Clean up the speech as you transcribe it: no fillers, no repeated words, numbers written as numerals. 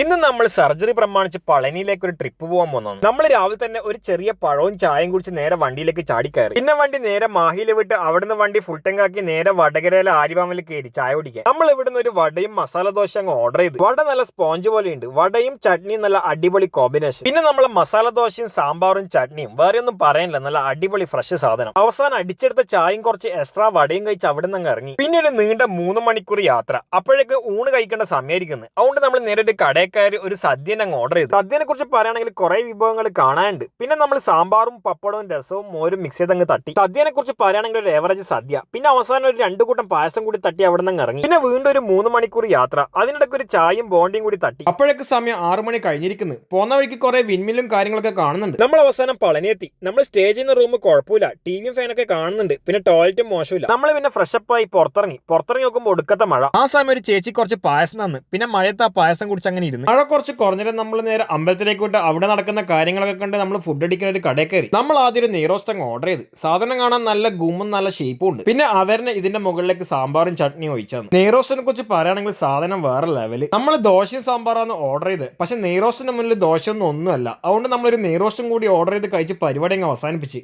ഇന്ന് നമ്മൾ സർജറി പ്രമാണിച്ച് പളനിയിലേക്ക് ഒരു ട്രിപ്പ് പോകാൻ പോകുന്നു. നമ്മൾ രാവിലെ തന്നെ ഒരു ചെറിയ പഴവും ചായയും കുടിച്ച് നേരെ വണ്ടിയിലേക്ക് ചാടിക്കയറി. പിന്നെ വണ്ടി നേരെ മാഹിയിൽ വിട്ട് അവിടുന്ന് വണ്ടി ഫുൾ ടാങ്ക് ആക്കി നേരെ വടകരയിലെ ആര്യമാമയിൽ കയറി ചായ കുടിക്കാൻ. നമ്മൾ ഇവിടുന്ന് ഒരു വടയും മസാല ദോശ അങ്ങ് ഓർഡർ ചെയ്തു. വട നല്ല സ്പോഞ്ച് പോലെ ഉണ്ട്, വടയും ചട്നിയും നല്ല അടിപൊളി കോമ്പിനേഷൻ. പിന്നെ നമ്മൾ മസാല ദോശയും സാമ്പാറും ചട്നിയും വേറെ ഒന്നും പറയാനില്ല, നല്ല അടിപൊളി ഫ്രഷ് സാധനം. അവസാനം അടിച്ചെടുത്ത ചായയും കുറച്ച് എക്സ്ട്രാ വടയും കഴിച്ച് അവിടെ നിന്ന് ഇറങ്ങി. പിന്നെ ഒരു നീണ്ട 3 മണിക്കൂർ യാത്ര. അപ്പോഴേക്ക് ഊണ് കഴിക്കേണ്ട സമയമായിരിക്കുന്നു. അതുകൊണ്ട് നമ്മൾ നേരെ ഒരു കടയിൽ ഒരു സദ്യനെ അങ്ങ് ഓർഡർ ചെയ്തു. സദ്യനെ കുറിച്ച് പറയുകയാണെങ്കിൽ കുറെ വിഭവങ്ങൾ കാണാനുണ്ട്. പിന്നെ നമ്മൾ സാമ്പാറും പപ്പടവും രസവും മോരും മിക്സ് ചെയ്ത് അങ്ങ് തട്ടി. സദ്യനെ കുറിച്ച് പറയുകയാണെങ്കിൽ ഒരു ഏവറേജ് സദ്യ. പിന്നെ അവസാനം ഒരു 2 കൂട്ടം പായസം കൂടി തട്ടി അവിടെ നിന്ന് ഇറങ്ങി. പിന്നെ വീണ്ടും ഒരു 3 മണിക്കൂർ യാത്ര. അതിനിടയ്ക്ക് ഒരു ചായയും ബോണ്ടിയും കൂടി തട്ടി. അപ്പോഴേക്ക് സമയം 6 മണി കഴിഞ്ഞിരിക്കുന്നു. പോകുന്ന വഴിക്ക് കുറെ വിൻമില്ലും കാര്യങ്ങളൊക്കെ കാണുന്നുണ്ട്. നമ്മൾ അവസാനം പളനി എത്തി. നമ്മൾ സ്റ്റേ ചെയ്യുന്ന റൂം കുഴപ്പമില്ല, ടിവിയും ഫാനൊക്കെ കാണുന്നുണ്ട്. പിന്നെ ടോയ്ലറ്റും മോശമില്ല. നമ്മൾ പിന്നെ ഫ്രഷപ്പ് ആയി പുറത്തിറങ്ങി നോക്കുമ്പോൾ ഒടുക്കത്തെ മഴ. ആ സമയം ഒരു ചേച്ചി കുറച്ച് പായസം തന്നു. പിന്നെ മഴയത്ത് ആ പായസം കുടിച്ച് അങ്ങനെ ഇരുന്നു. മഴ കുറച്ച് കുറഞ്ഞിട്ട് നമ്മൾ നേരെ അമ്പലത്തിലേക്ക് വിട്ട് അവിടെ നടക്കുന്ന കാര്യങ്ങളൊക്കെ കണ്ട് നമ്മൾ ഫുഡ് അടിക്കുന്ന ഒരു കടയിൽ കയറി. നമ്മൾ ആദ്യം ഒരു നെയ്റോസ്റ്റ് അങ്ങ് ഓർഡർ ചെയ്ത്. സാധനം കാണാൻ നല്ല ഗുമ്മും നല്ല ഷേപ്പും ഉണ്ട്. പിന്നെ അവരെ ഇതിന്റെ മുകളിലേക്ക് സാമ്പാറും ചട്നിയും ഒഴിച്ചാണ്. നെയ്റോസ്റ്റിനെ കുറിച്ച് പറയുകയാണെങ്കിൽ സാധനം വേറെ ലെവല്. നമ്മൾ ദോശയും സാമ്പാറാണ് ഓർഡർ ചെയ്ത്. പക്ഷെ നെയ്റോസ്റ്റിന്റെ മുന്നിൽ ദോശയൊന്നും ഒന്നുമല്ല. അതുകൊണ്ട് നമ്മളൊരു നെയ്റോസ്റ്റും കൂടി ഓർഡർ ചെയ്ത് കഴിച്ച് പരിപാടി അങ്ങ് അവസാനിപ്പിച്ച്.